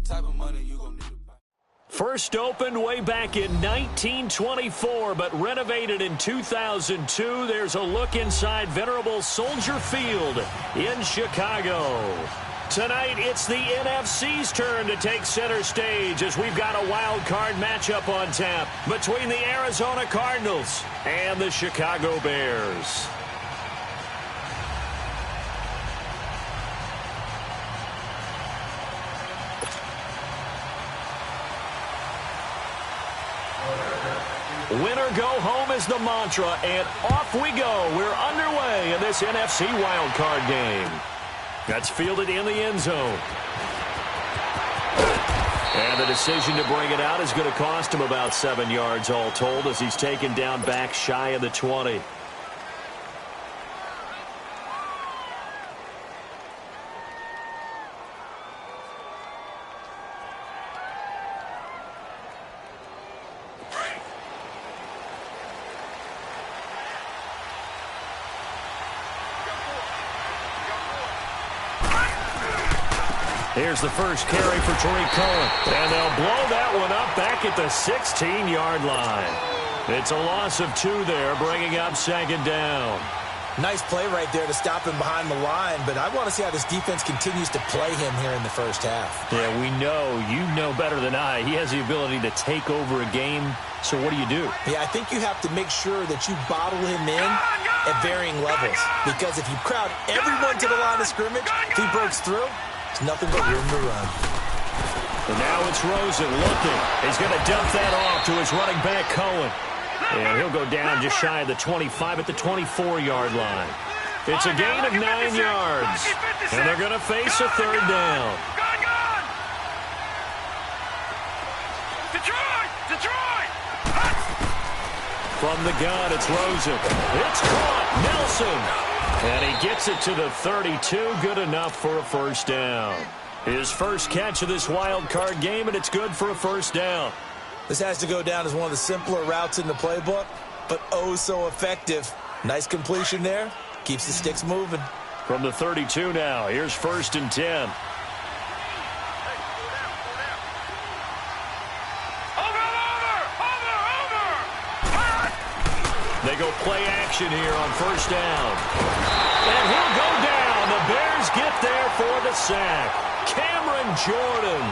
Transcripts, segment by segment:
type of money you gon' need to buy. First opened way back in 1924, but renovated in 2002. There's a look inside venerable Soldier Field in Chicago. Tonight, it's the NFC's turn to take center stage as we've got a wild card matchup on tap between the Arizona Cardinals and the Chicago Bears. Win or go home is the mantra, and off we go. We're underway in this NFC wildcard game. That's fielded in the end zone. And the decision to bring it out is going to cost him about 7 yards all told as he's taken down back shy of the 20. Here's the first carry for Tariq Cohen. And they'll blow that one up back at the 16-yard line. It's a loss of 2 there, bringing up second down. Nice play right there to stop him behind the line, but I want to see how this defense continues to play him here in the first half. Yeah, we know. You know better than I. He has the ability to take over a game, so what do you do? Yeah, I think you have to make sure that you bottle him in at varying levels, because if you crowd everyone to the line of scrimmage, if he breaks through, it's nothing but room to run. And now it's Rosen looking. He's going to dump that off to his running back, Cohen. And he'll go down just shy of the 25 at the 24-yard line. It's a gain of 9 yards. And they're going to face a third down. Detroit! From the gun, it's Rosen. It's caught. Nelson. And he gets it to the 32. Good enough for a first down. His first catch of this wild card game, and it's good for a first down. This has to go down as one of the simpler routes in the playbook, but oh so effective. Nice completion there. Keeps the sticks moving. From the 32 now, here's first and 10. They go play action here on first down. And he'll go down. The Bears get there for the sack. Cameron Jordan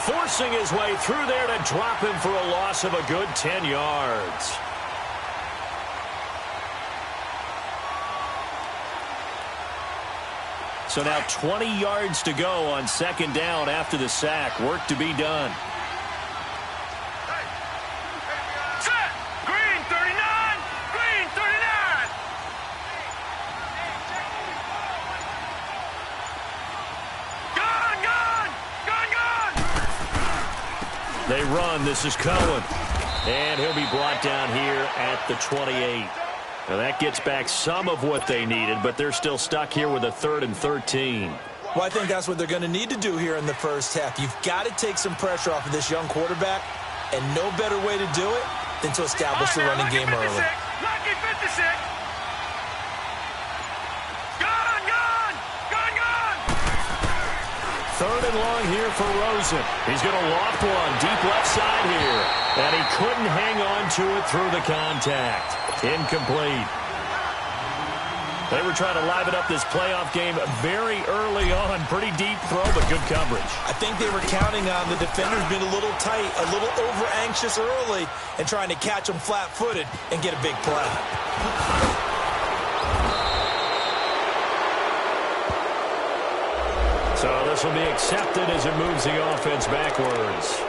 forcing his way through there to drop him for a loss of a good 10 yards. So now 20 yards to go on second down after the sack. Work to be done. Set! Green 39! Green 39! Gun! They run. This is Cohen. And he'll be brought down here at the 28. Now that gets back some of what they needed, but they're still stuck here with a 3rd and 13. Well, I think that's what they're going to need to do here in the first half. You've got to take some pressure off of this young quarterback, and no better way to do it than to establish the running game early. Lucky 56! Third and long here for Rosen. He's going to loft one deep left side here. And he couldn't hang on to it through the contact. Incomplete. They were trying to liven up this playoff game very early on. Pretty deep throw, but good coverage. I think they were counting on the defenders being a little tight, a little over-anxious early, and trying to catch them flat-footed and get a big play. So this will be accepted as it moves the offense backwards.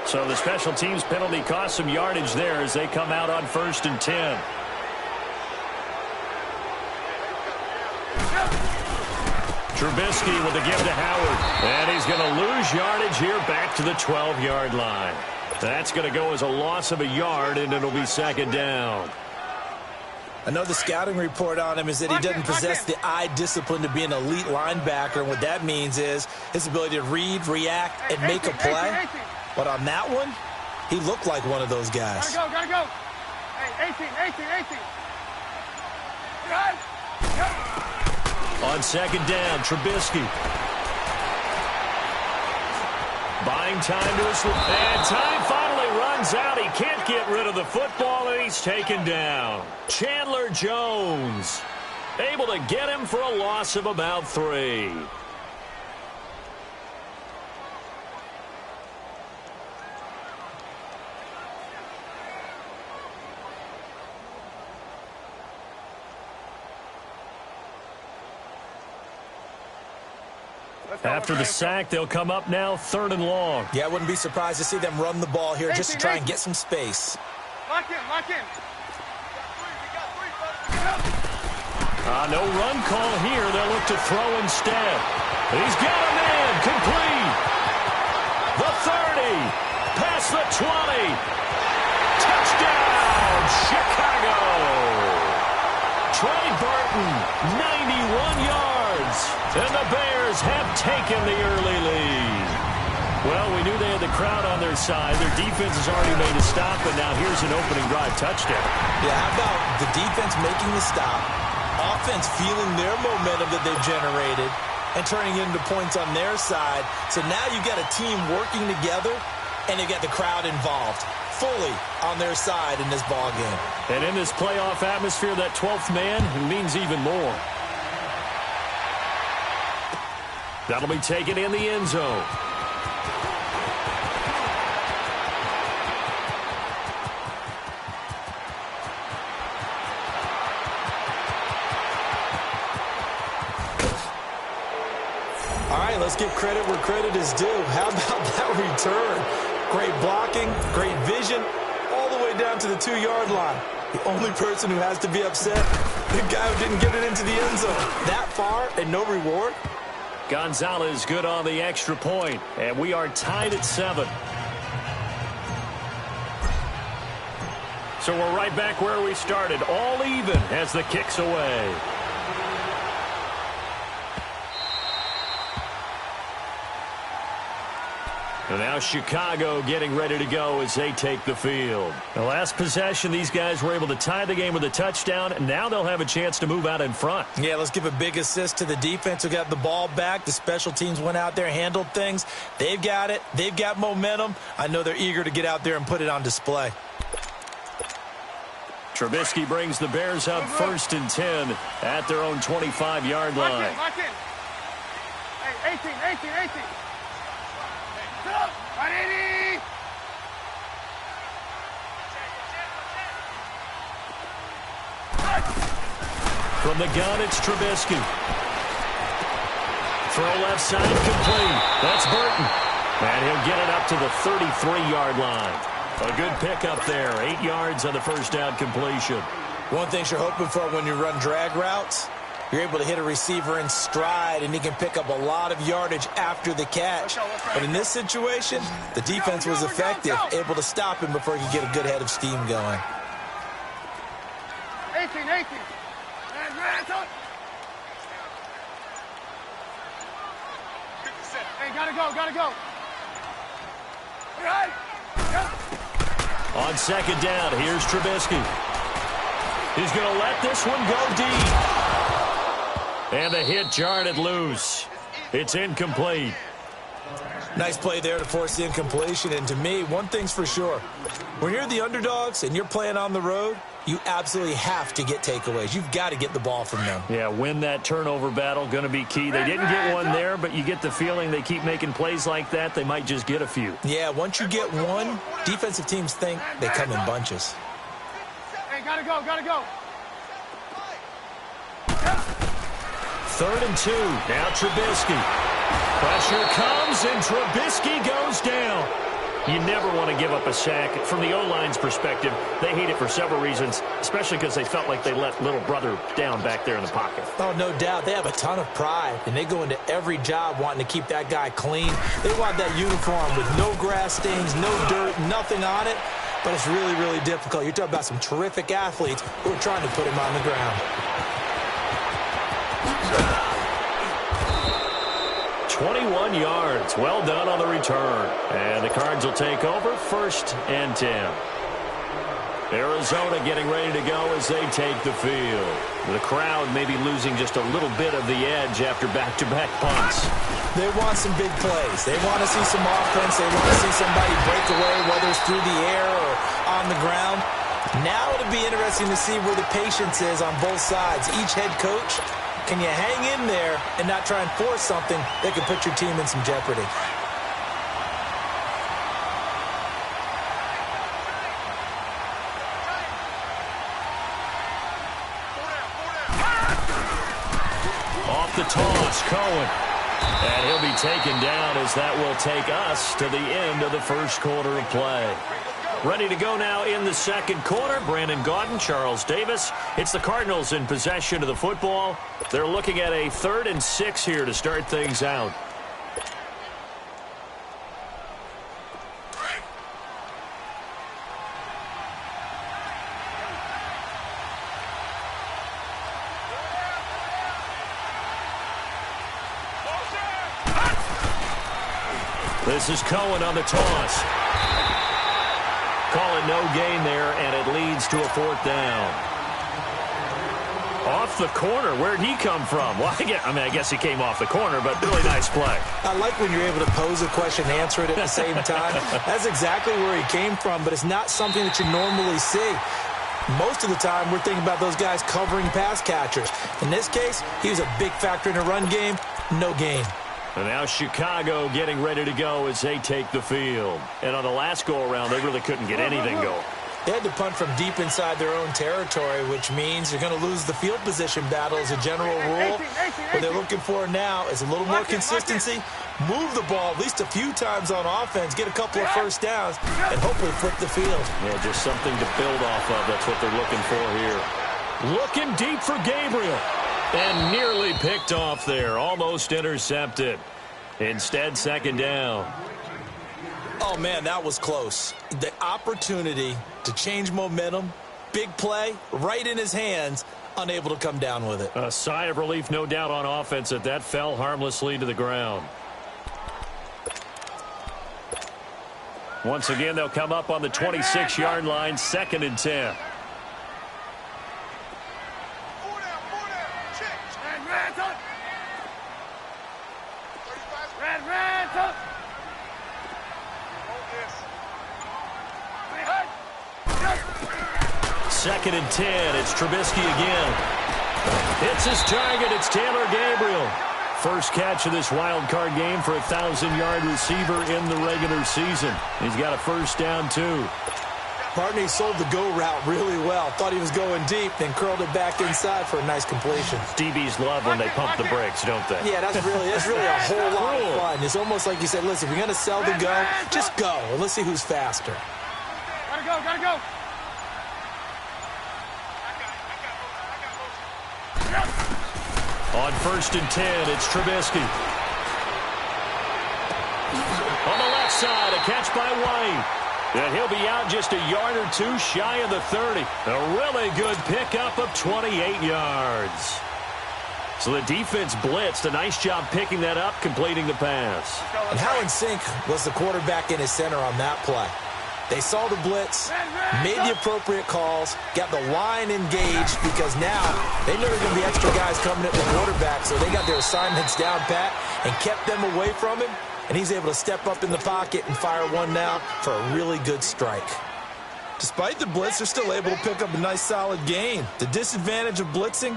So the special teams penalty cost some yardage there as they come out on 1st and 10. Trubisky with the give to Howard. And he's going to lose yardage here back to the 12-yard line. That's going to go as a loss of a yard, and it'll be second down. I know the scouting report on him is that he doesn't possess the eye discipline to be an elite linebacker. And what that means is his ability to read, react, and make a play. But on that one, he looked like one of those guys. Gotta go. Hey, 18. Good. On second down, Trubisky. Buying time to his... And time finally runs out. He can't get rid of the football, and he's taken down. Chandler Jones able to get him for a loss of about 3. After the sack, they'll come up now 3rd and long. Yeah, I wouldn't be surprised to see them run the ball here just to try and get some space. Lock in, lock in. No run call here. They'll look to throw instead. He's got a man. Complete. The 30. Past the 20. Touchdown, Chicago. Trey Burton, 91 yards. And the Bears have taken the early lead. Well, we knew they had the crowd on their side. Their defense has already made a stop, and now here's an opening drive touchdown. Yeah, how about the defense making the stop, offense feeling their momentum that they've generated, and turning it into points on their side. So now you've got a team working together, and you've got the crowd involved fully on their side in this ball game. And in this playoff atmosphere, that 12th man means even more. That'll be taken in the end zone. All right, let's give credit where credit is due. How about that return? Great blocking, great vision, all the way down to the 2-yard line. The only person who has to be upset, the guy who didn't get it into the end zone. That far and no reward? Gonzalez good on the extra point, and we are tied at 7. So we're right back where we started, all even as the kick's away. And now Chicago getting ready to go as they take the field. The last possession, these guys were able to tie the game with a touchdown, and now they'll have a chance to move out in front. Yeah, let's give a big assist to the defense who got the ball back. The special teams went out there, handled things. They've got it. They've got momentum. I know they're eager to get out there and put it on display. Trubisky brings the Bears up 1st and 10 at their own 25-yard line. Lock in. Hey, 18. Sit up. Right, 80. From the gun, it's Trubisky. Throw left side, complete. That's Burton. And he'll get it up to the 33-yard line. A good pickup there. 8 yards on the first down completion. One thing you're hoping for when you run drag routes, you're able to hit a receiver in stride, and he can pick up a lot of yardage after the catch. But in this situation, the defense was effective, able to stop him before he could get a good head of steam going. 18. Hey, gotta go. All right. Yep. On second down, here's Trubisky. He's going to let this one go deep. And the hit jarred it loose. It's incomplete. Nice play there to force the incompletion. And to me, one thing's for sure. When you're the underdogs and you're playing on the road, you absolutely have to get takeaways. You've got to get the ball from them. Yeah, win that turnover battle, going to be key. They didn't get one there, but you get the feeling they keep making plays like that, they might just get a few. Yeah, once you get one, defensive teams think they come in bunches. Hey, gotta go. 3rd and 2. Now Trubisky. Pressure comes, and Trubisky goes down. You never want to give up a sack. From the O-line's perspective, they hate it for several reasons, especially because they felt like they let little brother down back there in the pocket. Oh, no doubt. They have a ton of pride, and they go into every job wanting to keep that guy clean. They want that uniform with no grass stains, no dirt, nothing on it. But it's really, really difficult. You're talking about some terrific athletes who are trying to put him on the ground. 21 yards. Well done on the return. And the Cards will take over 1st and 10. Arizona getting ready to go as they take the field. The crowd maybe losing just a little bit of the edge after back-to-back punts. They want some big plays. They want to see some offense. They want to see somebody break away, whether it's through the air or on the ground. Now it'll be interesting to see where the patience is on both sides. Each head coach, can you hang in there and not try and force something that could put your team in some jeopardy? The toss, Cohen. And he'll be taken down as that will take us to the end of the first quarter of play. Ready to go now in the second quarter. Brandon Gaudin, Charles Davis. It's the Cardinals in possession of the football. They're looking at a 3rd and 6 here to start things out. This is Cohen on the toss. Calling no gain there, and it leads to a 4th down. Off the corner. Where'd he come from? Well, I guess he came off the corner, but really nice play. I like when you're able to pose a question and answer it at the same time. That's exactly where he came from, but it's not something that you normally see. Most of the time, we're thinking about those guys covering pass catchers. In this case, he was a big factor in the run game. No gain. And now Chicago getting ready to go as they take the field. And on the last go-around, they really couldn't get anything going. They had to punt from deep inside their own territory, which means you're going to lose the field position battle as a general rule. What they're looking for now is a little more consistency, move the ball at least a few times on offense, get a couple of first downs, and hopefully flip the field. Yeah, just something to build off of. That's what they're looking for here. Looking deep for Gabriel. And nearly picked off there. Almost intercepted. Instead, 2nd down. Oh, man, that was close. The opportunity to change momentum, big play, right in his hands, unable to come down with it. A sigh of relief, no doubt, on offense that fell harmlessly to the ground. Once again, they'll come up on the 26-yard line, 2nd and 10. Second and 10. It's Trubisky again. It's his target. It's Taylor Gabriel. First catch of this wild card game for a 1,000-yard receiver in the regular season. He's got a first down, too. Barney sold the go route really well. Thought he was going deep, then curled it back inside for a nice completion. DBs love when they pump the brakes, don't they? Yeah, that's really a whole lot of fun. It's almost like you said, listen, if you're going to sell the go, just go. And let's see who's faster. Gotta go, gotta go. On 1st and 10, it's Trubisky. On the left side, a catch by White. And he'll be out just a yard or two shy of the 30. A really good pickup of 28 yards. So the defense blitzed. A nice job picking that up, completing the pass. And how in sync was the quarterback in his center on that play? They saw the blitz, made the appropriate calls, got the line engaged because now they know there are going to be extra guys coming at the quarterback, so they got their assignments down pat and kept them away from him, and he's able to step up in the pocket and fire one now for a really good strike. Despite the blitz, they're still able to pick up a nice solid gain. The disadvantage of blitzing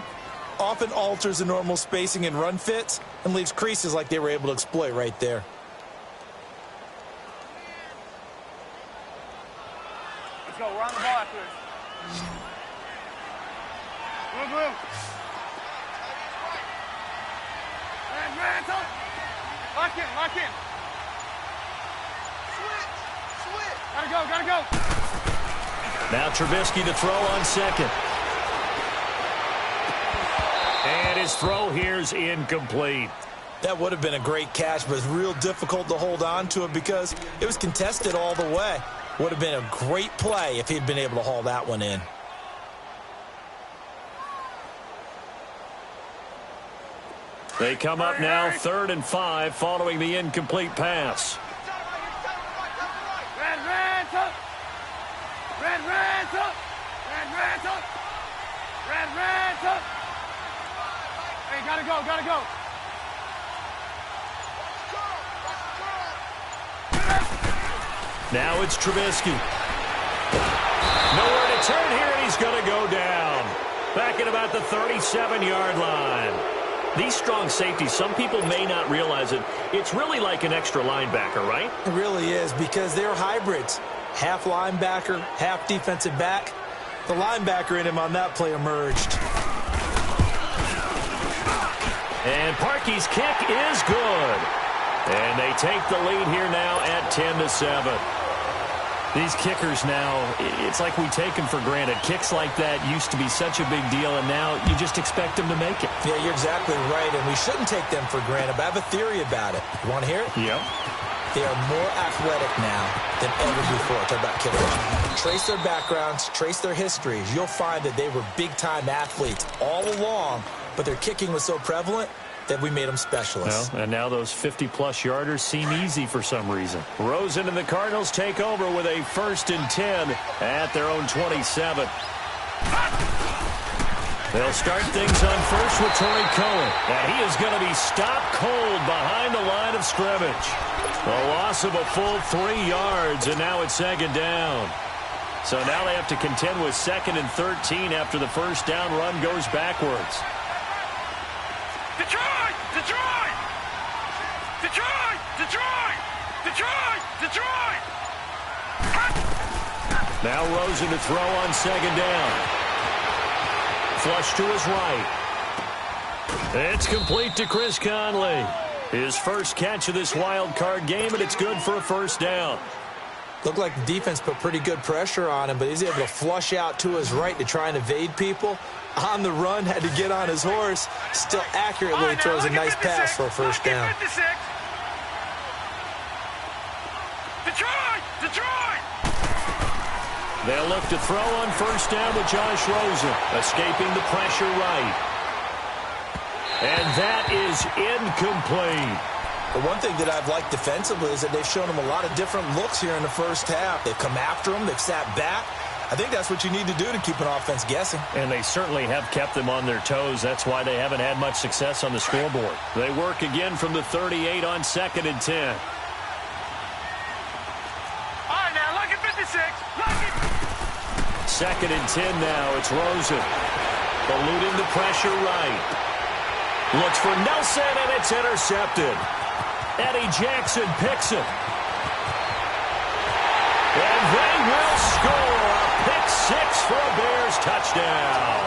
often alters the normal spacing and run fits and leaves creases like they were able to exploit right there. Let's go. We're on the ball after this. Blue, blue. Mantle. Lock in, lock in. Switch. Gotta go, gotta go. Now Trubisky to throw on 2nd. And his throw here's incomplete. That would have been a great catch, but it's real difficult to hold on to it because it was contested all the way. Would have been a great play if he'd been able to haul that one in. They come up now 3rd and 5 following the incomplete pass. Red, up. Gotta go, gotta go. Now it's Trubisky. Nowhere to turn here, and he's going to go down. Back at about the 37-yard line. These strong safeties, some people may not realize it. It's really like an extra linebacker, right? It really is, because they're hybrids. Half linebacker, half defensive back. The linebacker in him on that play emerged. And Parkey's kick is good. And they take the lead here now at 10-7. These kickers now, it's like we take them for granted. Kicks like that used to be such a big deal, and now you just expect them to make it. Yeah, you're exactly right, and we shouldn't take them for granted, but I have a theory about it. You want to hear it? Yep. They are more athletic now than ever before. Talk about kickers. Trace their backgrounds, trace their histories. You'll find that they were big-time athletes all along, but their kicking was so prevalent that we made them specialists. Well, and now those 50-plus yarders seem easy for some reason. Rosen and the Cardinals take over with a 1st and 10 at their own 27. They'll start things on first with Torrey Cohen. And he is going to be stopped cold behind the line of scrimmage. A loss of a full 3 yards, and now it's 2nd down. So now they have to contend with 2nd and 13 after the first down run goes backwards. Detroit! Detroit! Detroit! Detroit! Detroit! Detroit! Now Rosen to throw on 2nd down. Flush to his right. It's complete to Chris Conley. His first catch of this wild card game, and it's good for a 1st down. Looked like the defense put pretty good pressure on him, but he's able to flush out to his right to try and evade people. On the run, had to get on his horse. Still accurately throws a nice pass for a 1st down. Detroit! Detroit! They'll look to throw on 1st down with Josh Rosen, escaping the pressure right. And that is incomplete. The one thing that I've liked defensively is that they've shown him a lot of different looks here in the first half. They've come after him. They've sat back. I think that's what you need to do to keep an offense guessing. And they certainly have kept them on their toes. That's why they haven't had much success on the scoreboard. They work again from the 38 on 2nd and 10. All right, now, look at 56. Look at... 2nd and 10 now. It's Rosen. Eluding the pressure right. Looks for Nelson, and it's intercepted. Eddie Jackson picks it. And they will score a pick 6 for a Bears touchdown.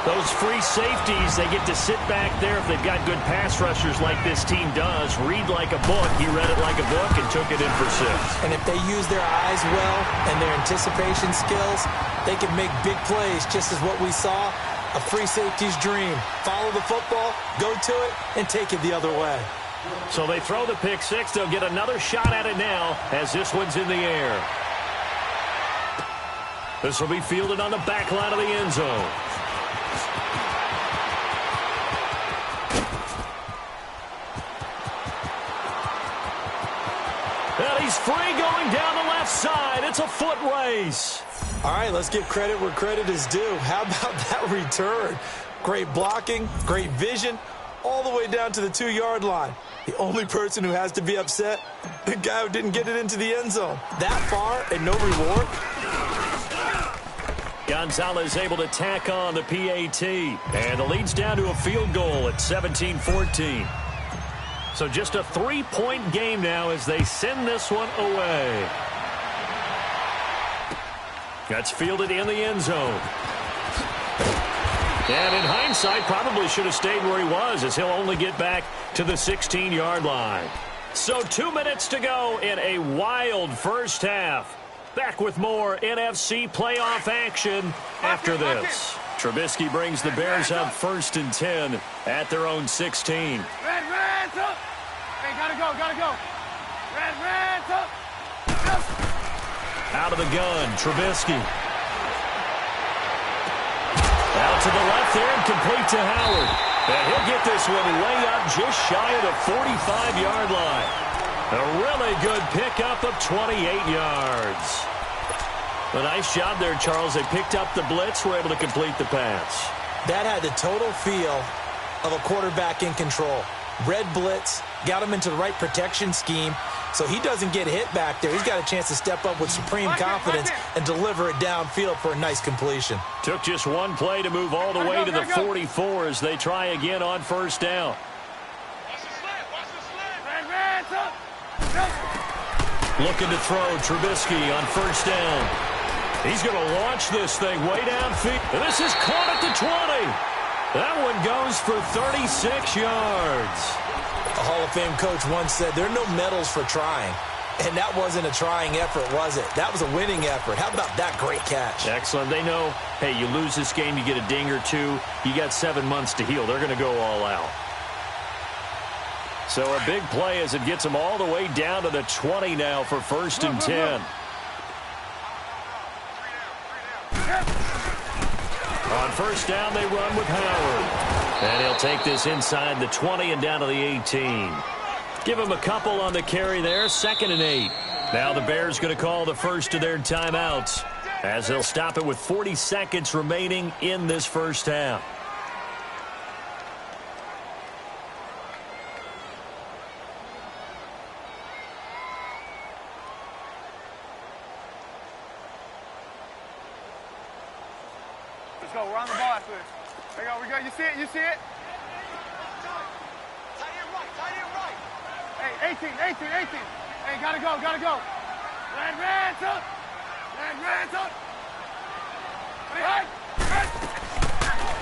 Those free safeties, they get to sit back there if they've got good pass rushers like this team does. Read like a book. He read it like a book and took it in for 6. And if they use their eyes well and their anticipation skills, they can make big plays, just as what we saw. A free safety's dream. Follow the football, go to it, and take it the other way. So they throw the pick 6. They'll get another shot at it now as this one's in the air. This will be fielded on the back line of the end zone. And he's free going down the left side. It's a foot race. All right, let's give credit where credit is due. How about that return? Great blocking, great vision, all the way down to the 2-yard line. The only person who has to be upset, the guy who didn't get it into the end zone. That far and no reward. Gonzalez able to tack on the PAT. And the lead's down to a field goal at 17-14. So just a 3-point game now as they send this one away. That's fielded in the end zone. And in hindsight, probably should have stayed where he was, as he'll only get back to the 16-yard line. So 2 minutes to go in a wild first half. Back with more NFC playoff action after this. Trubisky brings the Bears up 1st and 10 at their own 16. Red, up. Hey, gotta go, gotta go. Red, up. Out of the gun, Trubisky. Out to the left there and complete to Howard. And he'll get this one way up just shy of the 45-yard line. A really good pickup of 28 yards. A nice job there, Charles. They picked up the blitz, were able to complete the pass. That had the total feel of a quarterback in control. Red blitz, got him into the right protection scheme, so he doesn't get hit back there. He's got a chance to step up with supreme confidence and deliver it downfield for a nice completion. Took just one play to move all the way to the 44 as they try again on first down. Looking to throw Trubisky on first down. He's going to launch this thing way downfield. And this is caught at the 20. That one goes for 36 yards. A Hall of Fame coach once said, there are no medals for trying. And that wasn't a trying effort, was it? That was a winning effort. How about that great catch? Excellent. They know, hey, you lose this game, you get a ding or two. You got 7 months to heal. They're going to go all out. So a big play as it gets them all the way down to the 20 now for first and 10. On first down, they run with Howard. And he'll take this inside the 20 and down to the 18. Give him a couple on the carry there, 2nd and 8. Now the Bears going to call the first of their timeouts as they'll stop it with 40 seconds remaining in this first half. Let's go. We're on the ball after this. There you go. We go. You see it? You see it? Hey, 18. Hey, gotta go. Red, up.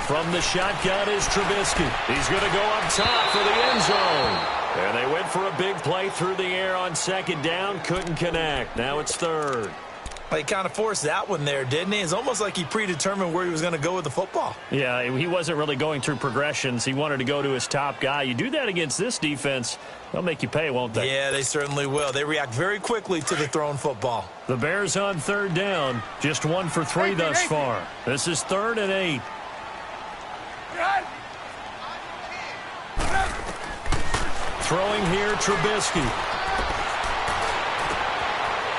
From the shotgun is Trubisky. He's going to go up top for the end zone. And they went for a big play through the air on second down. Couldn't connect. Now it's third. He kind of forced that one there, didn't he? It's almost like he predetermined where he was going to go with the football. Yeah, he wasn't really going through progressions. He wanted to go to his top guy. You do that against this defense, they'll make you pay, won't they? Yeah, they certainly will. They react very quickly to the thrown football. The Bears on third down, just 1 for 3 thus far. This is 3rd and 8. Throwing here, Trubisky.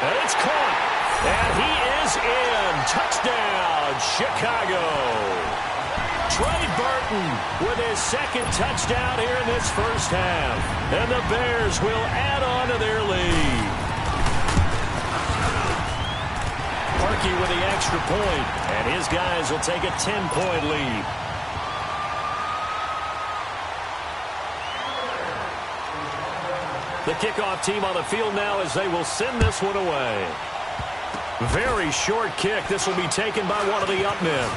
And it's caught. And he is in. Touchdown, Chicago. Trey Burton with his 2nd touchdown here in this first half. And the Bears will add on to their lead. Parkey with the extra point, and his guys will take a 10-point lead. The kickoff team on the field now as they will send this one away. Very short kick. This will be taken by one of the up men.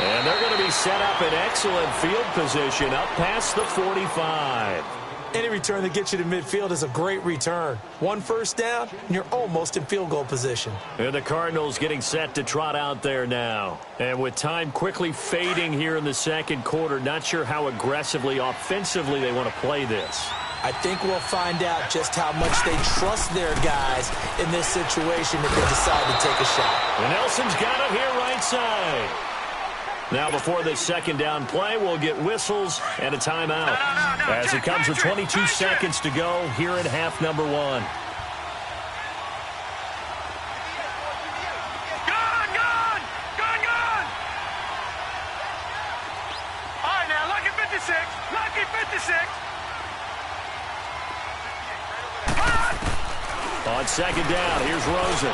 And they're going to be set up in excellent field position up past the 45. Any return that gets you to midfield is a great return. 1 first down, and you're almost in field goal position. And the Cardinals getting set to trot out there now. And with time quickly fading here in the second quarter, not sure how aggressively, offensively they want to play this. I think we'll find out just how much they trust their guys in this situation if they decide to take a shot. And Nelson's got it here right side. Now before this second down play, we'll get whistles and a timeout. As it comes with 22 seconds to go here in half number 1. Gun! All right, now, lucky 56. Lucky 56. On second down, here's Rosen.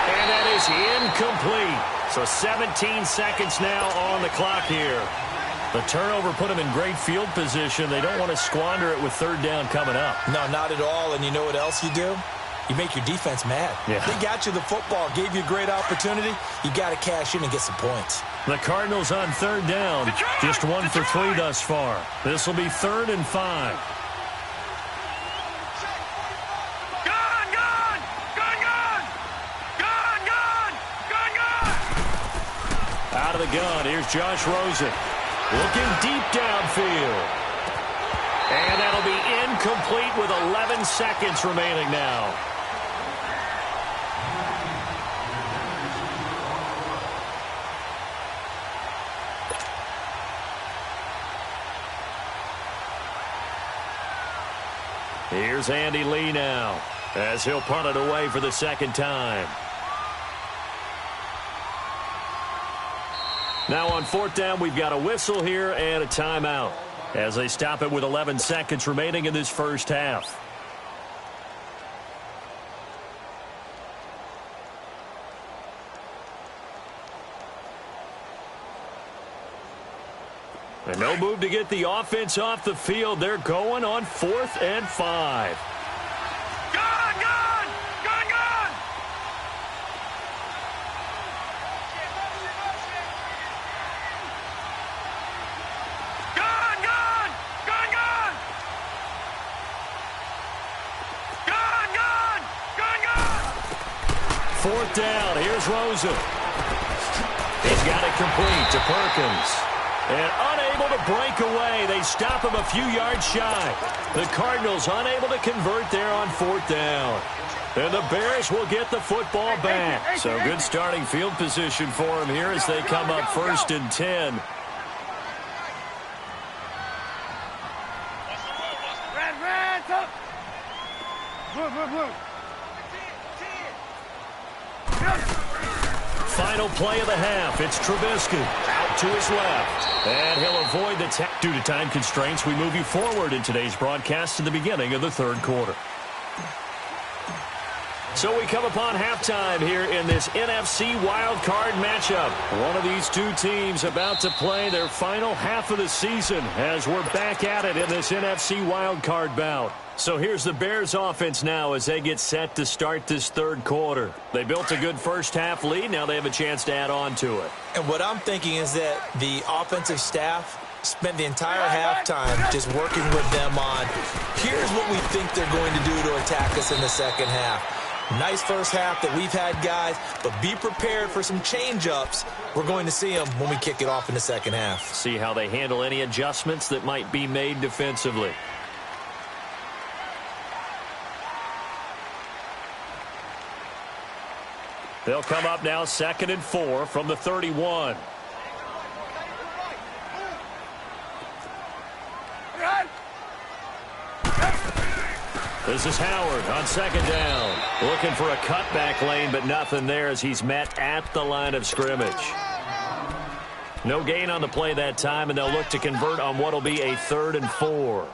And that is incomplete. So 17 seconds now on the clock here. The turnover put them in great field position. They don't want to squander it with third down coming up. No, not at all. And you know what else you do? You make your defense mad. Yeah. They got you the football, gave you a great opportunity. You got to cash in and get some points. The Cardinals on third down. Just 1 for 3 thus far. This will be 3rd and 5. Out of the gun, here's Josh Rosen. Looking deep downfield. And that'll be incomplete with 11 seconds remaining now. Here's Andy Lee now as he'll punt it away for the second time. Now on fourth down, we've got a whistle here and a timeout as they stop it with 11 seconds remaining in this first half. And no move to get the offense off the field. They're going on 4th and 5. Gone! Gone! Gone! Gone! Gone! Gone! Gone! Gone! Gone! Gone! Gone! Gone! 4th down. Here's Rosen. He's got it complete to Perkins. And unable to break away. They stop him a few yards shy. The Cardinals unable to convert there on 4th down. And the Bears will get the football back. So good starting field position for them here as they come up 1st and 10. Red, up. Blue. Final play of the half. It's Trubisky out to his left. And he'll avoid the tech. Due to time constraints, we move you forward in today's broadcast to the beginning of the third quarter. So we come upon halftime here in this NFC wildcard matchup. One of these two teams about to play their final half of the season as we're back at it in this NFC wildcard bout. So here's the Bears offense now as they get set to start this third quarter. They built a good first half lead. Now they have a chance to add on to it. And what I'm thinking is that the offensive staff spent the entire halftime just working with them on, here's what we think they're going to do to attack us in the second half. Nice first half that we've had, guys, but be prepared for some change-ups. We're going to see them when we kick it off in the second half. See how they handle any adjustments that might be made defensively. They'll come up now 2nd and 4 from the 31. This is Howard on 2nd down. Looking for a cutback lane, but nothing there as he's met at the line of scrimmage. No gain on the play that time, and they'll look to convert on what will be a 3rd and 4.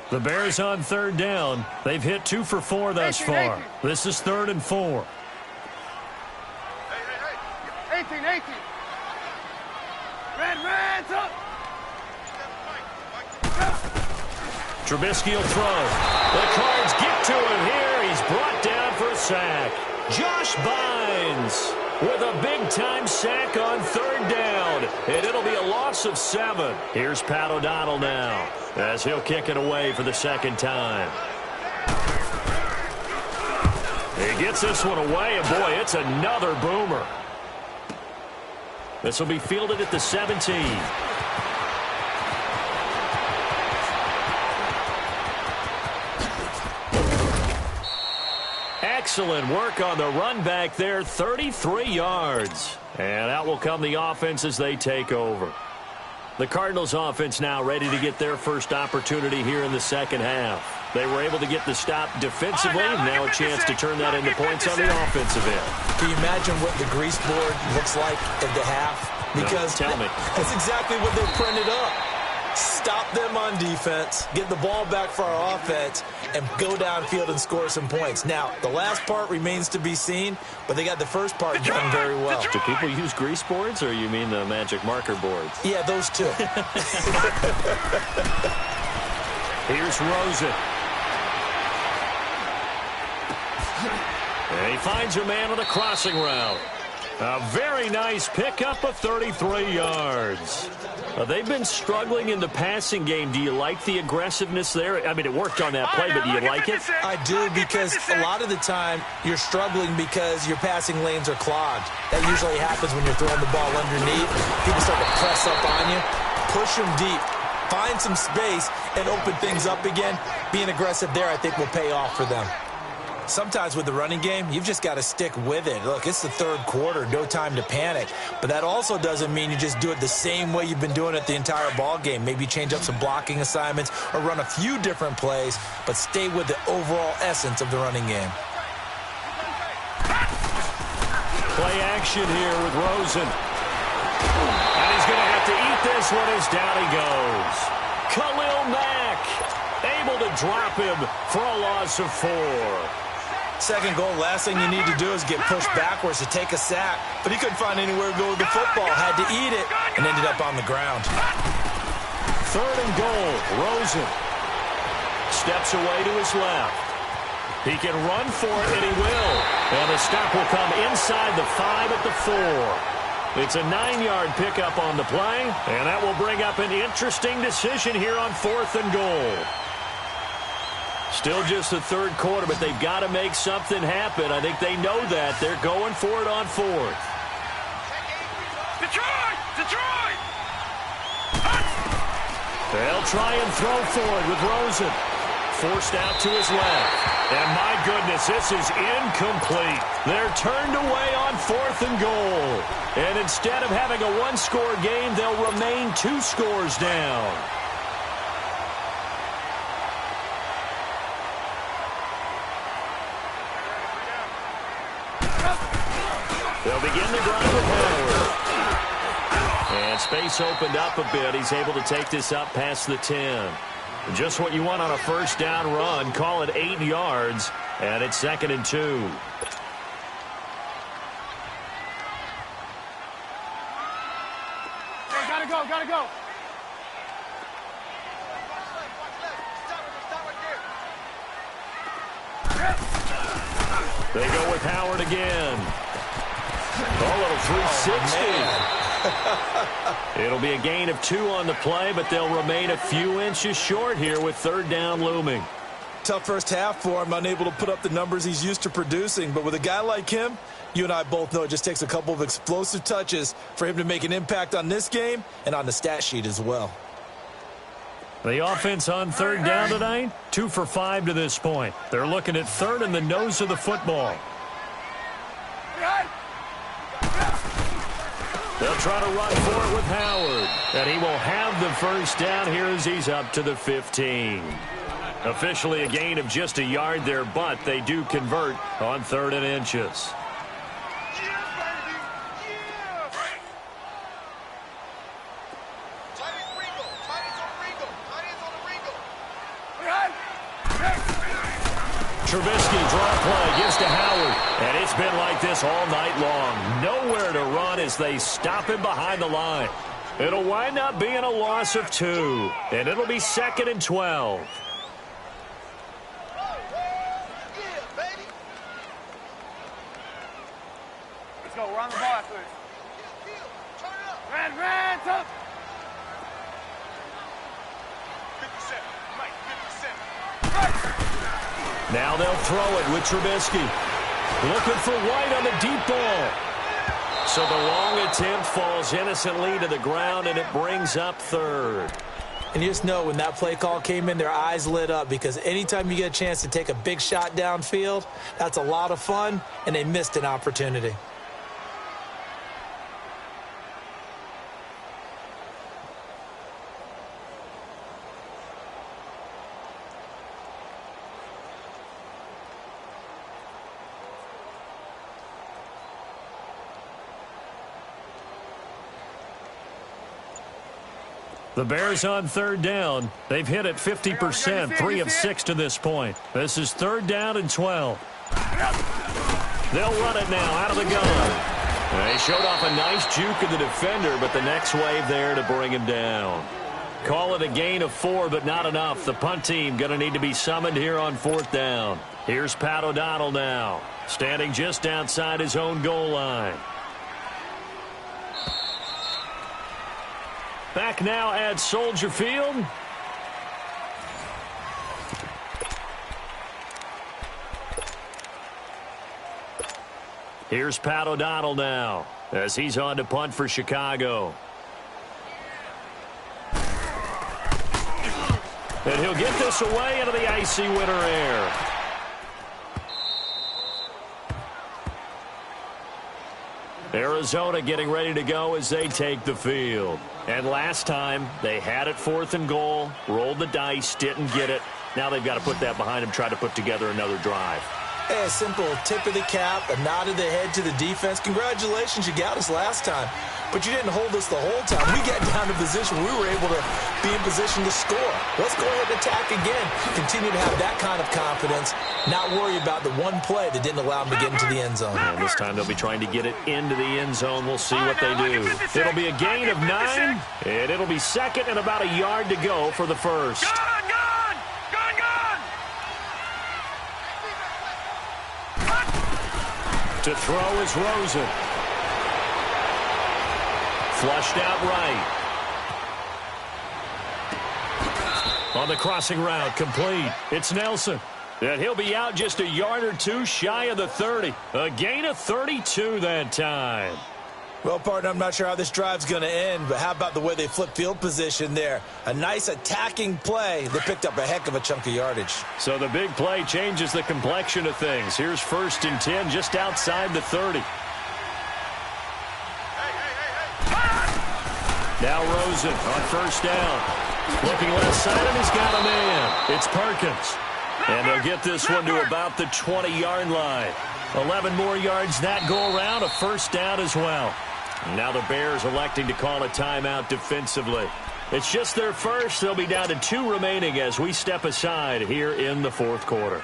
The Bears on 3rd down. They've hit 2 for 4 thus far. This is 3rd and 4. 18. Red, up. Trubisky will throw. The Cards get to him here. He's brought down for a sack. Josh Bynes with a big-time sack on 3rd down. And it'll be a loss of 7. Here's Pat O'Donnell now as he'll kick it away for the second time. He gets this one away, and boy, it's another boomer. This will be fielded at the 17. Excellent work on the run back there, 33 yards. And out will come the offense as they take over. The Cardinals offense now ready to get their first opportunity here in the second half. They were able to get the stop defensively. Now a chance to turn that into points on the offensive end. Can you imagine what the grease board looks like at the half? Because no, tell me. That's exactly what they printed up. Stop them on defense, get the ball back for our offense, and go downfield and score some points. Now, the last part remains to be seen, but they got the first part done very well. Do people use grease boards, or you mean the magic marker boards? Yeah, those two. Here's Rosen. And he finds a man on a crossing route. A very nice pickup of 33 yards. They've been struggling in the passing game. Do you like the aggressiveness there? I mean, it worked on that play, but do you like it? I do, because a lot of the time you're struggling because your passing lanes are clogged. That usually happens when you're throwing the ball underneath. People start to press up on you. Push them deep. Find some space and open things up again. Being aggressive there, I think, will pay off for them. Sometimes with the running game, you've just got to stick with it. Look, it's the third quarter, no time to panic. But that also doesn't mean you just do it the same way you've been doing it the entire ball game. Maybe change up some blocking assignments or run a few different plays, but stay with the overall essence of the running game. Play action here with Rosen. And he's going to have to eat this one as down he goes. Khalil Mack able to drop him for a loss of 4. Second goal, last thing you need to do is get pushed backwards to take a sack. But he couldn't find anywhere to go with the football. Had to eat it and ended up on the ground. Third and goal, Rosen. Steps away to his left. He can run for it, and he will. And the stop will come inside the 5 at the 4. It's a 9-yard pickup on the play, and that will bring up an interesting decision here on 4th and goal. Still just the third quarter, but they've got to make something happen. I think they know that. They're going for it on 4th. Detroit! Detroit! They'll try and throw for it with Rosen. Forced out to his left. And my goodness, this is incomplete. They're turned away on 4th and goal. And instead of having a one-score game, they'll remain 2 scores down. They'll begin the drive with Howard. And space opened up a bit. He's able to take this up past the 10. Just what you want on a first down run. Call it 8 yards. And it's 2nd and 2. Hey, gotta go, gotta go. They go with Howard again. A little 360. It'll be a gain of 2 on the play, but they'll remain a few inches short here with third down looming. Tough first half for him, unable to put up the numbers he's used to producing. But with a guy like him, you and I both know it just takes a couple of explosive touches for him to make an impact on this game and on the stat sheet as well. The offense on third down tonight, 2 for 5 to this point. They're looking at third in the nose of the football. They'll try to run for it with Howard. And he will have the first down here as he's up to the 15. Officially a gain of just a yard there, but they do convert on 3rd and inches. Trubisky draw play, gives to Howard, and it's been like this all night long. Nowhere to run as they stop him behind the line. It'll wind up being a loss of 2, and it'll be 2nd and 12. Let's go, we're on the ball after this. Red, up. 57, Mike, 57. Now they'll throw it with Trubisky. Looking for White on the deep ball. So the long attempt falls innocently to the ground, and it brings up 3rd. And you just know when that play call came in, their eyes lit up, because anytime you get a chance to take a big shot downfield, that's a lot of fun, and they missed an opportunity. The Bears on third down. They've hit it 50%, 3 of 6 to this point. This is 3rd down and 12. They'll run it now out of the gun. They showed off a nice juke of the defender, but the next wave there to bring him down. Call it a gain of 4, but not enough. The punt team going to need to be summoned here on 4th down. Here's Pat O'Donnell now, standing just outside his own goal line. Back now at Soldier Field. Here's Pat O'Donnell now as he's on to punt for Chicago. And he'll get this away into the icy winter air. Arizona getting ready to go as they take the field. And last time, they had it 4th and goal, rolled the dice, didn't get it. Now they've got to put that behind them, try to put together another drive. Hey, a simple tip of the cap, a nod of the head to the defense. Congratulations, you got us last time. But you didn't hold us the whole time. We got down to position. We were able to be in position to score. Let's go ahead and attack again. Continue to have that kind of confidence. Not worry about the one play that didn't allow them to get into the end zone. And this time they'll be trying to get it into the end zone. We'll see what they do. It'll be a gain of 9, and it'll be second and about a yard to go for the first. To throw is Rosen. Flushed out right. On the crossing route, complete. It's Nelson. And he'll be out just a yard or two shy of the 30. A gain of 32 that time. Well, partner, I'm not sure how this drive's going to end, but how about the way they flip field position there? A nice attacking play that picked up a heck of a chunk of yardage. So the big play changes the complexion of things. Here's 1st and 10 just outside the 30. Now Rosen on 1st down. Looking left side, and he's got a man. It's Perkins. And they'll get this one to about the 20-yard line. 11 more yards that go around, a 1st down as well. Now the Bears electing to call a timeout defensively. It's just their first. They'll be down to 2 remaining as we step aside here in the 4th quarter.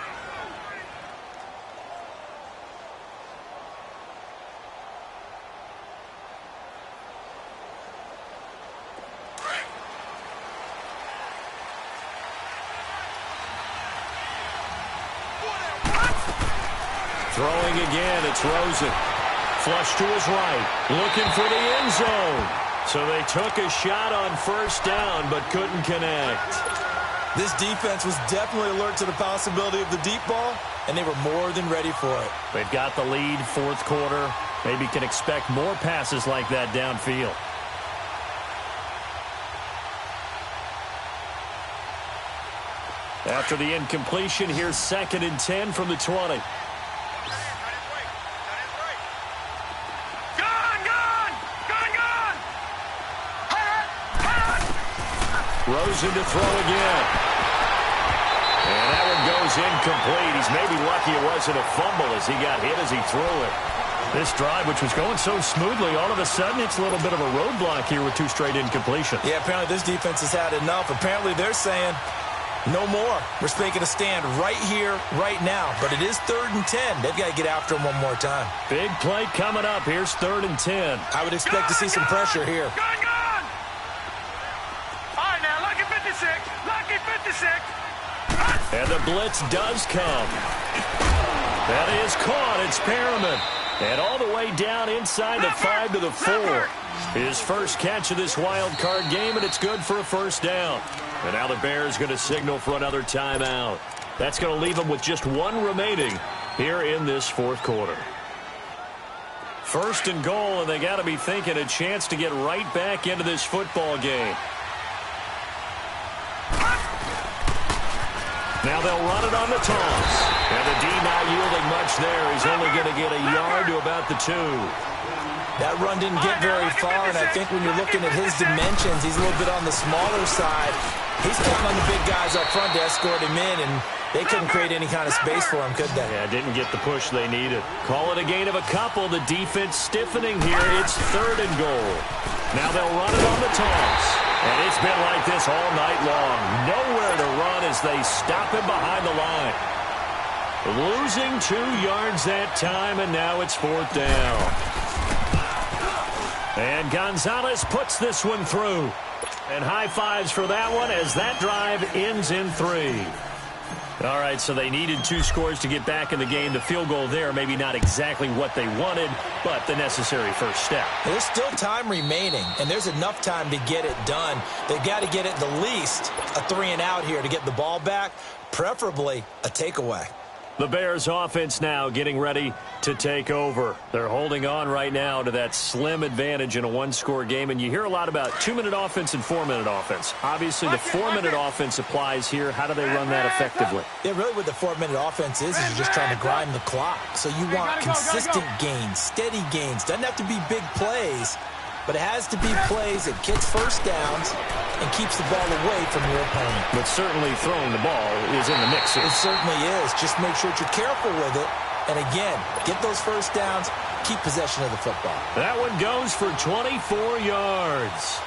Throwing again, it's Rosen. Flush to his right, looking for the end zone. So they took a shot on 1st down, but couldn't connect. This defense was definitely alert to the possibility of the deep ball, and they were more than ready for it. They've got the lead, 4th quarter. Maybe can expect more passes like that downfield. After the incompletion, here's 2nd and 10 from the 20. Rosen to throw again. And that one goes incomplete. He's maybe lucky it wasn't a fumble as he got hit as he threw it. This drive, which was going so smoothly, all of a sudden it's a little bit of a roadblock here with 2 straight incompletions. Yeah, apparently this defense has had enough. Apparently they're saying no more. We're making a stand right here, right now. But it is 3rd and 10. They've got to get after him one more time. Big play coming up. Here's 3rd and 10. I would expect to see some pressure here. And the blitz does come. That is caught. It's Perriman. And all the way down inside the 5 to the 4. His first catch of this wild card game, and it's good for a 1st down. And now the Bears going to signal for another timeout. That's going to leave them with just 1 remaining here in this 4th quarter. 1st and goal, and they got to be thinking a chance to get right back into this football game. Now they'll run it on the toss. And the D not yielding much there. He's only going to get a yard to about the 2. That run didn't get very far, and I think when you're looking at his dimensions, he's a little bit on the smaller side. He's counting on the big guys up front to escort him in, and they couldn't create any kind of space for him, could they? Yeah, didn't get the push they needed. Call it a gain of a couple. The defense stiffening here. It's 3rd and goal. Now they'll run it on the toss. And it's been like this all night long. Nowhere to run as they stop him behind the line. Losing 2 yards that time, and now it's 4th down. And Gonzalez puts this one through. And high fives for that one as that drive ends in 3. All right, so they needed 2 scores to get back in the game. The field goal there, maybe not exactly what they wanted, but the necessary first step. There's still time remaining, and there's enough time to get it done. They've got to get it the least a 3 and out here to get the ball back, preferably a takeaway. The Bears offense now getting ready to take over. They're holding on right now to that slim advantage in a 1-score game. And you hear a lot about 2-minute offense and 4-minute offense. Obviously, the 4-minute offense applies here. How do they run that effectively? Yeah, really what the 4-minute offense is you're just trying to grind the clock. So you want consistent gains, steady gains. Doesn't have to be big plays, but it has to be plays that gets first downs and keeps the ball away from your opponent. But certainly throwing the ball is in the mix here. It certainly is. Just make sure that you're careful with it. And again, get those first downs, keep possession of the football. That one goes for 24 yards.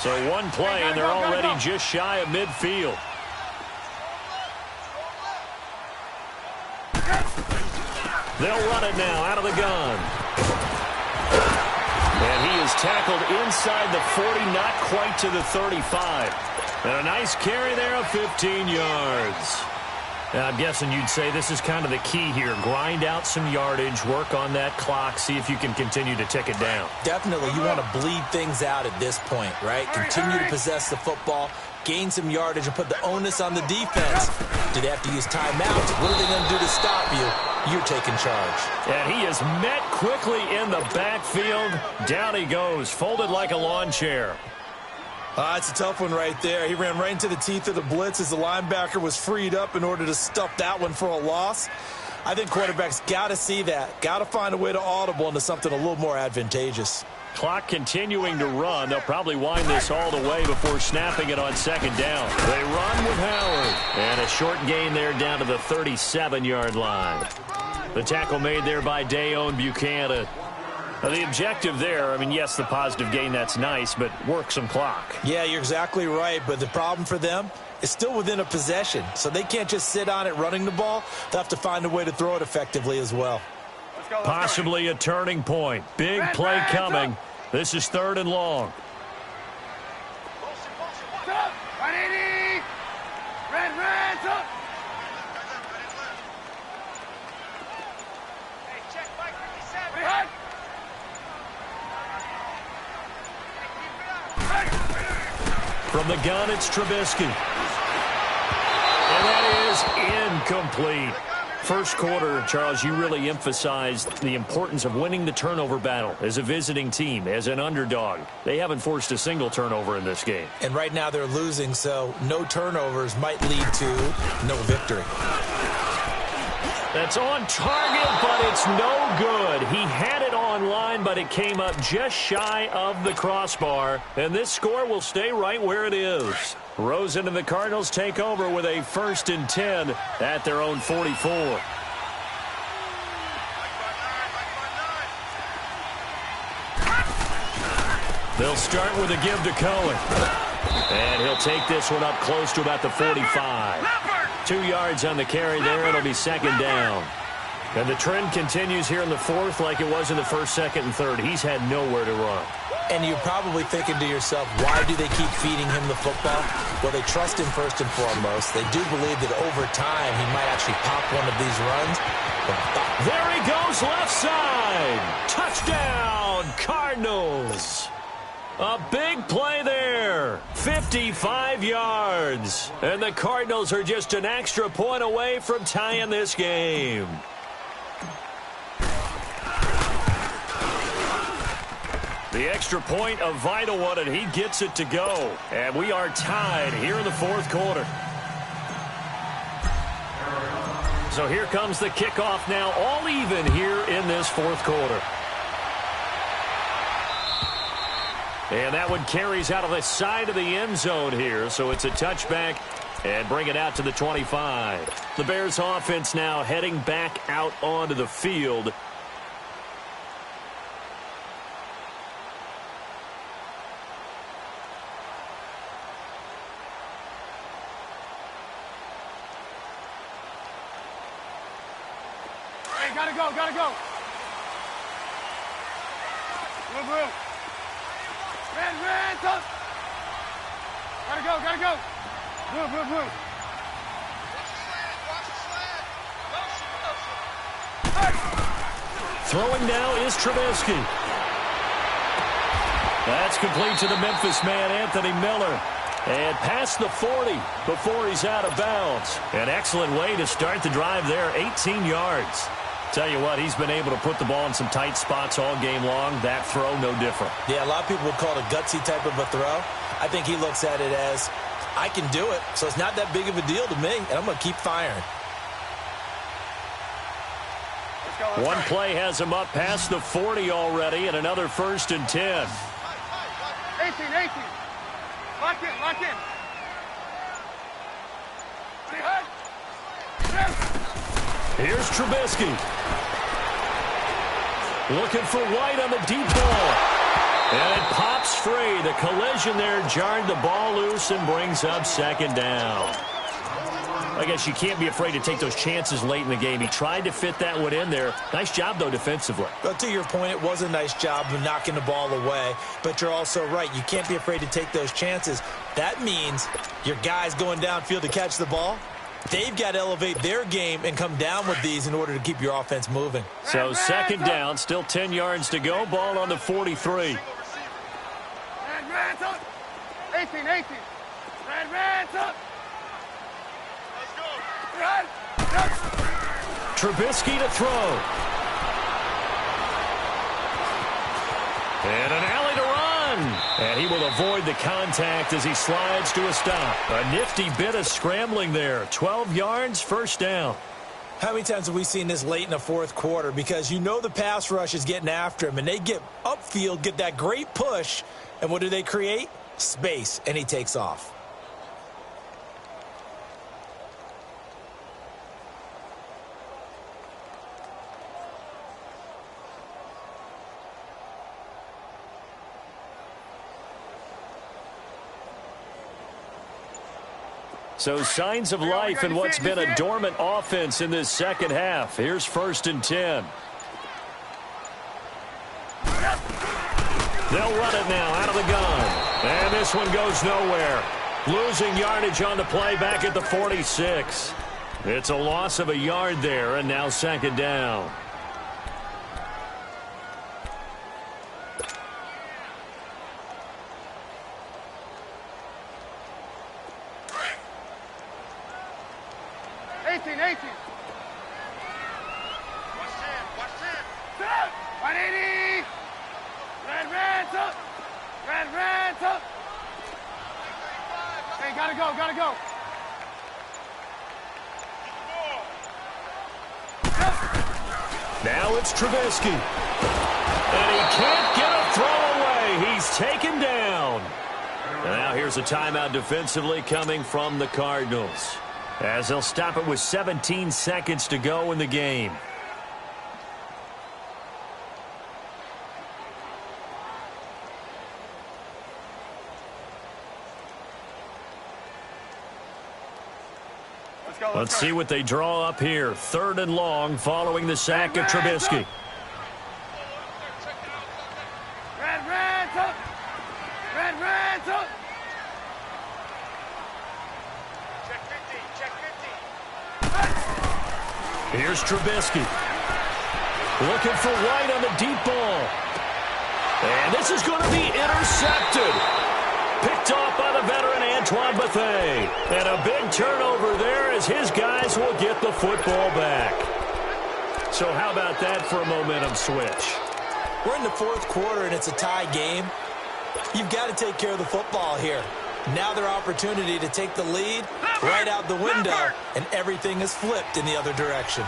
So one play, and they're already just shy of midfield. They'll run it now out of the gun. And he is tackled inside the 40, not quite to the 35. And a nice carry there of 15 yards. And I'm guessing you'd say this is kind of the key here. Grind out some yardage, work on that clock, see if you can continue to tick it down. Definitely, you want to bleed things out at this point, right? Continue to possess the football, gain some yardage, and put the onus on the defense. Do they have to use timeouts? What are they going to do to stop you? You're taking charge. And he is met quickly in the backfield. Down he goes, folded like a lawn chair. It's a tough one right there. He ran right into the teeth of the blitz as the linebacker was freed up in order to stuff that one for a loss. I think quarterbacks got to see that. Got to find a way to audible into something a little more advantageous. Clock continuing to run. They'll probably wind this all the way before snapping it on second down. They run with Howard. And a short gain there down to the 37-yard line. The tackle made there by Dayon Buchanan. Now, the objective there, I mean, yes, the positive gain, that's nice, but work some clock. Yeah, you're exactly right, but the problem for them is still within a possession, so they can't just sit on it running the ball. They'll have to find a way to throw it effectively as well. Possibly a turning point. Big play coming. This is 3rd and long. From the gun, it's Trubisky. And that is incomplete. First quarter, Charles, you really emphasized the importance of winning the turnover battle as a visiting team, as an underdog. They haven't forced a single turnover in this game. And right now they're losing, so no turnovers might lead to no victory. That's on target, but it's no good. He had it on line, but it came up just shy of the crossbar. And this score will stay right where it is. Rosen and the Cardinals take over with a 1st and 10 at their own 44. They'll start with a give to Cohen. And he'll take this one up close to about the 45. 2 yards on the carry there. It'll be 2nd down. And the trend continues here in the 4th like it was in the 1st, 2nd, and 3rd. He's had nowhere to run. And you're probably thinking to yourself, why do they keep feeding him the football? Well, they trust him first and foremost. They do believe that over time he might actually pop one of these runs. There he goes, left side. Touchdown, Cardinals. A big play there. 55 yards. And the Cardinals are just an extra point away from tying this game. The extra point, a vital one, and he gets it to go. And we are tied here in the 4th quarter. So here comes the kickoff now, all even here in this 4th quarter. And that one carries out of the side of the end zone here, so it's a touchback and bring it out to the 25. The Bears offense now heading back out onto the field. Hey, gotta go, gotta go. Move, move. Red, up. Gotta go. Move. Throwing now is Trubisky. That's complete to the Memphis man, Anthony Miller. And past the 40 before he's out of bounds. An excellent way to start the drive there, 18 yards. Tell you what, he's been able to put the ball in some tight spots all game long. That throw, no different. Yeah, a lot of people would call it a gutsy type of a throw. I think he looks at it as I can do it, so it's not that big of a deal to me, and I'm going to keep firing. One play has him up past the 40 already, and another 1st and 10. 18. Lock in. Here's Trubisky. Looking for White on the deep ball. And it pops free. The collision there jarred the ball loose and brings up 2nd down. I guess you can't be afraid to take those chances late in the game. He tried to fit that one in there. Nice job, though, defensively. But to your point, it was a nice job of knocking the ball away. But you're also right. You can't be afraid to take those chances. That means your guys going downfield to catch the ball, they've got to elevate their game and come down with these in order to keep your offense moving. So 2nd down, still 10 yards to go. Ball on the 43. 18. Red up. Trubisky to throw. And an alley to run. And he will avoid the contact as he slides to a stop. A nifty bit of scrambling there. 12 yards, 1st down. How many times have we seen this late in the 4th quarter? Because you know the pass rush is getting after him, and they get upfield, get that great push, and what do they create? Space, and he takes off. So signs of life in what's been a dormant offense in this 2nd half. Here's 1st and 10. They'll run it now out of the gun. And this one goes nowhere. Losing yardage on the play back at the 46. It's a loss of a yard there, and now 2nd down. Gotta go. Now it's Trubisky. And he can't get a throw away. He's taken down. And now here's a timeout defensively coming from the Cardinals, as they'll stop it with 17 seconds to go in the game. Let's see what they draw up here. 3rd and long following the sack of Trubisky. Red up. Check 50. Here's Trubisky. Looking for White on the deep ball. And this is going to be intercepted. Picked off by the veteran Antoine Bethea. And a big turnover there as his guys will get the football back. So how about that for a momentum switch? We're in the 4th quarter and it's a tie game. You've got to take care of the football here. Now their opportunity to take the lead right out the window, and everything is flipped in the other direction.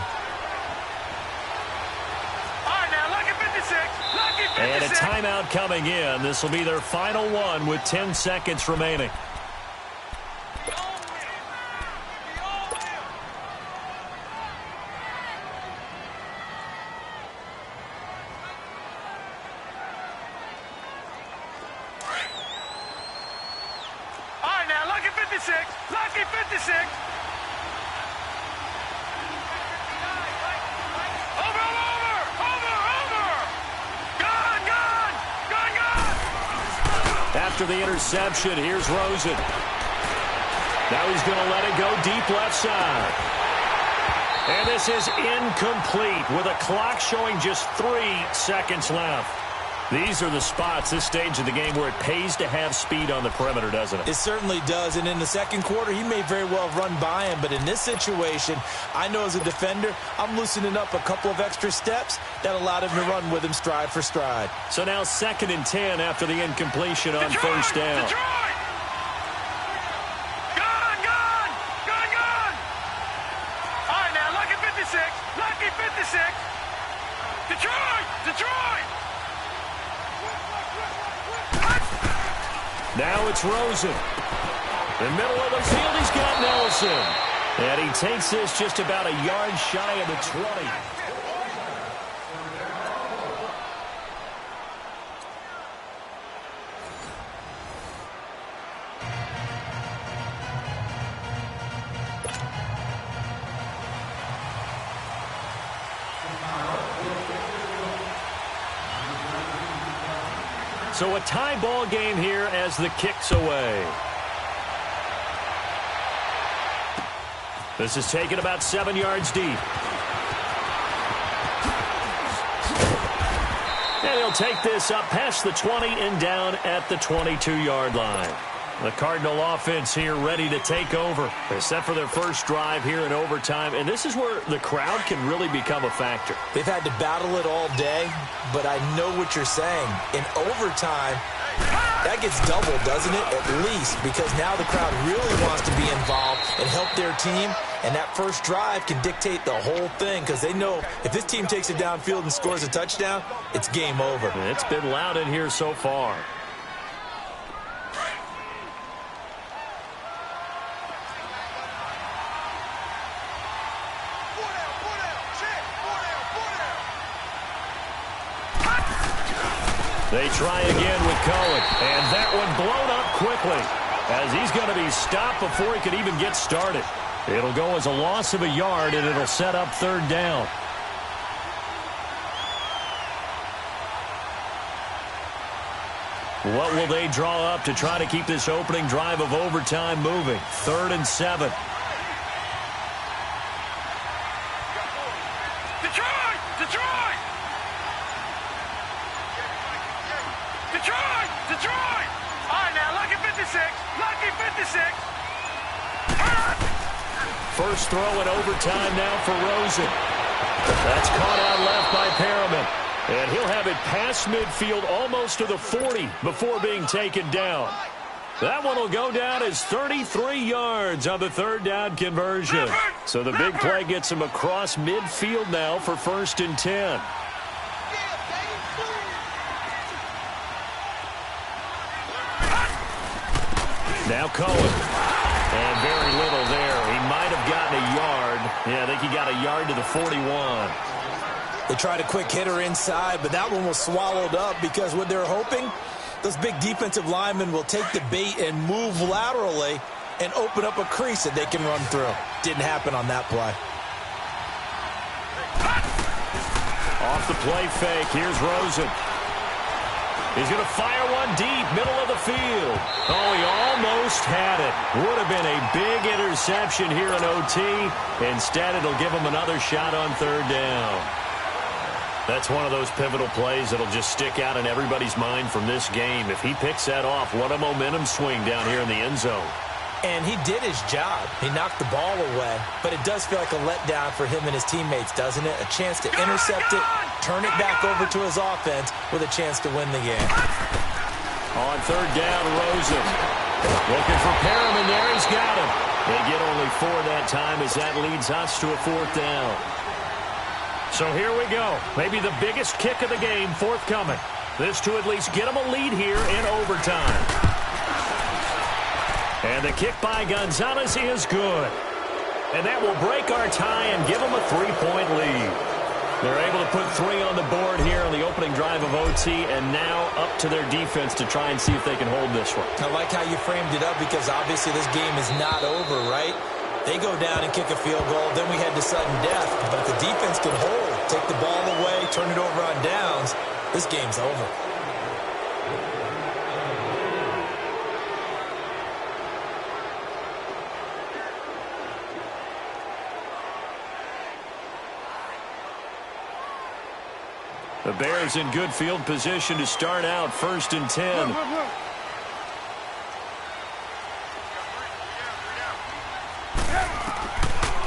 And a timeout coming in. This will be their final one with 10 seconds remaining. All right, now, lucky 56. Lucky 56. After the interception, here's Rosen. Now he's going to let it go deep left side. And this is incomplete with a clock showing just 3 seconds left. These are the spots, this stage of the game, where it pays to have speed on the perimeter, doesn't it? It certainly does, and in the 2nd quarter, he may very well have run by him, but in this situation, I know as a defender, I'm loosening up a couple of extra steps that allowed him to run with him stride for stride. So now 2nd and 10 after the incompletion on 1st down. Now it's Rosen. In the middle of the field, he's got Nelson. And he takes this just about a yard shy of the 20. So a tie ball game here as the kick's away. This is taken about 7 yards deep. And he'll take this up past the 20 and down at the 22-yard line. The Cardinal offense here ready to take over. They're set for their first drive here in overtime, and this is where the crowd can really become a factor. They've had to battle it all day, but I know what you're saying. In overtime, that gets doubled, doesn't it? At least, because now the crowd really wants to be involved and help their team, and that first drive can dictate the whole thing because they know if this team takes it downfield and scores a touchdown, it's game over. It's been loud in here so far. They try again with Cohen, and that one blown up quickly as he's going to be stopped before he could even get started. It'll go as a loss of a yard, and it'll set up third down. What will they draw up to try to keep this opening drive of overtime moving? 3rd and 7. Detroit! Detroit! Detroit! Detroit! All right, now, lucky 56. Lucky 56. First throw in overtime now for Rosen. That's caught out left by Perriman. And he'll have it past midfield almost to the 40 before being taken down. That one will go down as 33 yards on the 3rd down conversion. So the big play gets him across midfield now for 1st and 10. Now Cohen. And very little there. He might have gotten a yard. Yeah, I think he got a yard to the 41. They tried a quick hitter inside, but that one was swallowed up because what they're hoping, those big defensive linemen will take the bait and move laterally and open up a crease that they can run through. Didn't happen on that play. Off the play fake, here's Rosen. He's going to fire one deep, middle of the field. Oh, he almost had it. Would have been a big interception here in OT. Instead, it'll give him another shot on 3rd down. That's one of those pivotal plays that'll just stick out in everybody's mind from this game. If he picks that off, what a momentum swing down here in the end zone. And he did his job. He knocked the ball away. But it does feel like a letdown for him and his teammates, doesn't it? A chance to intercept it, turn it back over to his offense with a chance to win the game. On 3rd down, Rosen. Looking for Perriman there. He's got him. They get only 4 that time as that leads us to a 4th down. So here we go. Maybe the biggest kick of the game forthcoming. This to at least get them a lead here in overtime. And the kick by Gonzalez is good. And that will break our tie and give them a 3-point lead. They're able to put 3 on the board here on the opening drive of OT, and now up to their defense to try and see if they can hold this one. I like how you framed it up because obviously this game is not over, right? They go down and kick a field goal, then we head to sudden death. But if the defense can hold, take the ball away, turn it over on downs, this game's over. The Bears in good field position to start out 1st and 10.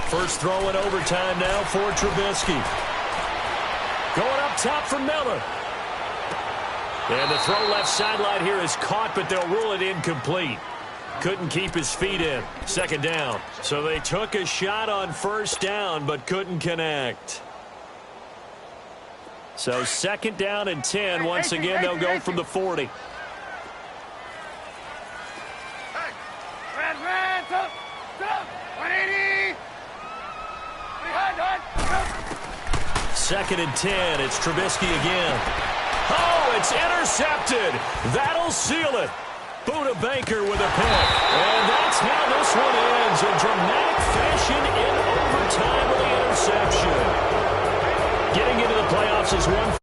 First throw in overtime now for Trubisky. Going up top for Miller. And the throw left sideline here is caught, but they'll rule it incomplete. Couldn't keep his feet in. 2nd down. So they took a shot on 1st down, but couldn't connect. So 2nd down and 10. Once again, they'll go from the 40. Stop. 180. Behind, hard. 2nd and 10. It's Trubisky again. Oh, it's intercepted. That'll seal it. Buda Baker with a pick. And that's how this one ends. In dramatic fashion in overtime with the interception. Getting into the playoffs is one.